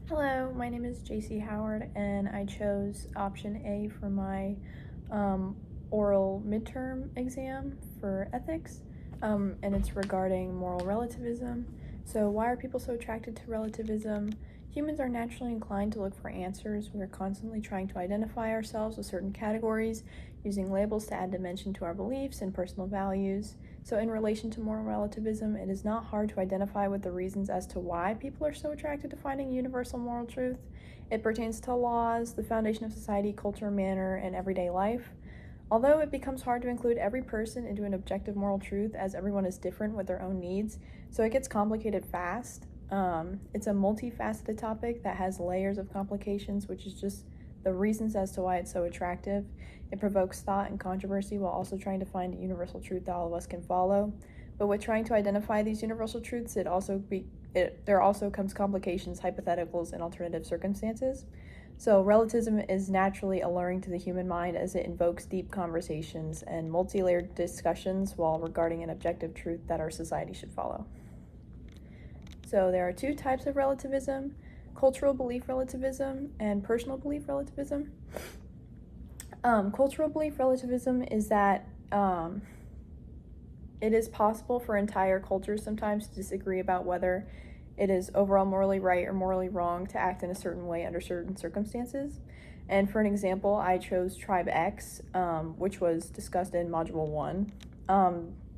Hello, my name is JC Howard, and I chose option A for my oral midterm exam for ethics, and it's regarding moral relativism. So, why are people so attracted to relativism? Humans are naturally inclined to look for answers. We are constantly trying to identify ourselves with certain categories, using labels to add dimension to our beliefs and personal values. So, in relation to moral relativism, it is not hard to identify with the reasons as to why people are so attracted to finding universal moral truth. It pertains to laws, the foundation of society, culture, manner, and everyday life. Although it becomes hard to include every person into an objective moral truth, as everyone is different with their own needs, so it gets complicated fast. It's a multifaceted topic that has layers of complications, which is just the reasons as to why it's so attractive. It provokes thought and controversy while also trying to find a universal truth that all of us can follow. But with trying to identify these universal truths, there also comes complications, hypotheticals, and alternative circumstances. So relativism is naturally alluring to the human mind as it invokes deep conversations and multi-layered discussions while regarding an objective truth that our society should follow. So there are two types of relativism: cultural belief relativism and personal belief relativism. Cultural belief relativism is that it is possible for entire cultures sometimes to disagree about whether it is overall morally right or morally wrong to act in a certain way under certain circumstances. And for an example, I chose Tribe X, which was discussed in Module 1.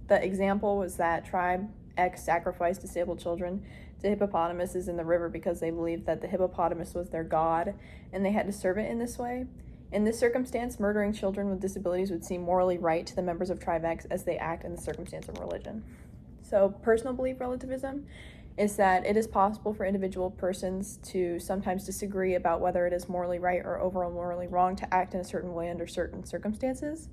The example was that Tribe X sacrificed disabled children to hippopotamuses in the river because they believed that the hippopotamus was their god, and they had to serve it in this way. In this circumstance, murdering children with disabilities would seem morally right to the members of Tribe X as they act in the circumstance of religion. So, personal belief relativism is that it is possible for individual persons to sometimes disagree about whether it is morally right or overall morally wrong to act in a certain way under certain circumstances.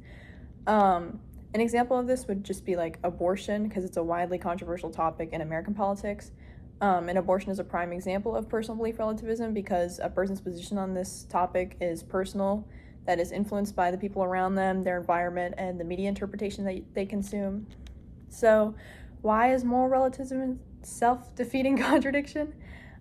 An example of this would just be like abortion, because it's a widely controversial topic in American politics. And abortion is a prime example of personal belief relativism because a person's position on this topic is personal, that is influenced by the people around them, their environment, and the media interpretation that they consume. So, why is moral relativism a self-defeating contradiction?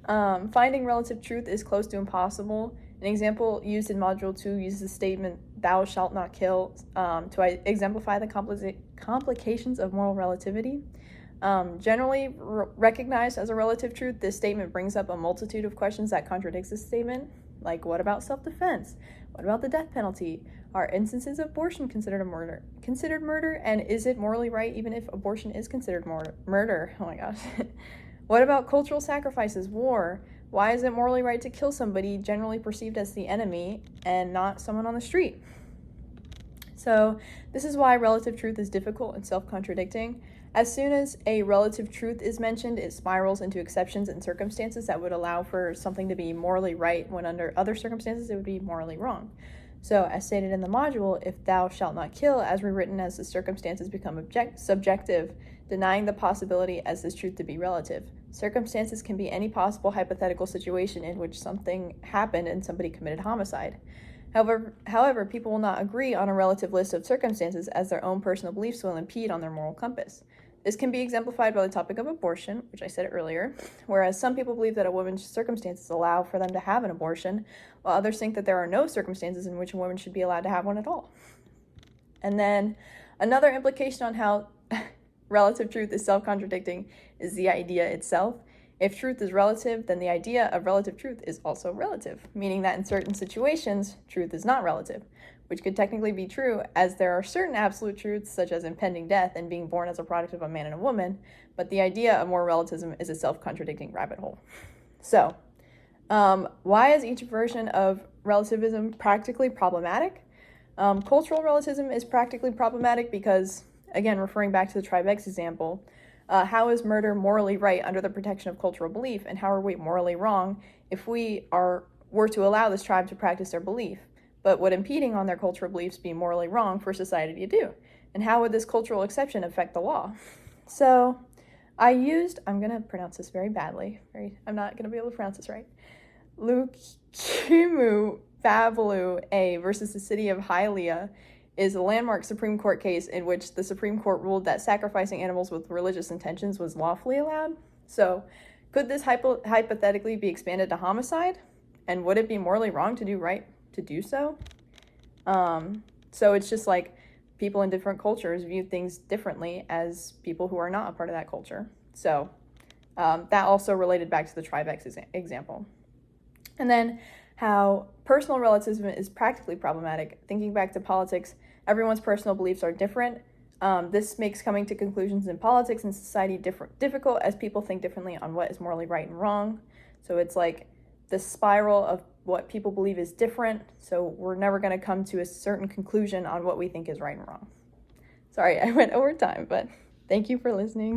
Finding relative truth is close to impossible. An example used in Module 2 uses the statement, "Thou shalt not kill," to exemplify the complications of moral relativity. Generally recognized as a relative truth, this statement brings up a multitude of questions that contradicts this statement, like what about self-defense? What about the death penalty? Are instances of abortion considered murder? And is it morally right even if abortion is considered murder? Oh my gosh. What about cultural sacrifices, war? Why is it morally right to kill somebody generally perceived as the enemy and not someone on the street? So this is why relative truth is difficult and self-contradicting. As soon as a relative truth is mentioned, it spirals into exceptions and circumstances that would allow for something to be morally right when under other circumstances it would be morally wrong. So, as stated in the module, if thou shalt not kill, as rewritten as the circumstances become subjective, denying the possibility as this truth to be relative. Circumstances can be any possible hypothetical situation in which something happened and somebody committed homicide. However, people will not agree on a relative list of circumstances as their own personal beliefs will impede on their moral compass. This can be exemplified by the topic of abortion, which I said earlier, whereas some people believe that a woman's circumstances allow for them to have an abortion, while others think that there are no circumstances in which a woman should be allowed to have one at all. And then another implication on how relative truth is self-contradicting is the idea itself. If truth is relative, then the idea of relative truth is also relative, meaning that in certain situations, truth is not relative, which could technically be true, as there are certain absolute truths, such as impending death and being born as a product of a man and a woman, but the idea of moral relativism is a self-contradicting rabbit hole. So, why is each version of relativism practically problematic? Cultural relativism is practically problematic because, again, referring back to the Tribe X example, how is murder morally right under the protection of cultural belief, and how are we morally wrong if we were to allow this tribe to practice their belief? But would impeding on their cultural beliefs be morally wrong for society to do? And how would this cultural exception affect the law? So I'm going to pronounce this very badly. I'm not going to be able to pronounce this right. Lukimu Favalu A versus the city of Hialeah is a landmark Supreme Court case in which the Supreme Court ruled that sacrificing animals with religious intentions was lawfully allowed. So, Could this hypothetically be expanded to homicide? And would it be morally wrong to do so? So it's just like people in different cultures view things differently as people who are not a part of that culture. So that also related back to the tribe X example. And then how personal relativism is practically problematic. Thinking back to politics, everyone's personal beliefs are different. This makes coming to conclusions in politics and society difficult as people think differently on what is morally right and wrong. So it's like the spiral of what people believe is different, so we're never going to come to a certain conclusion on what we think is right and wrong. Sorry, I went over time, but thank you for listening.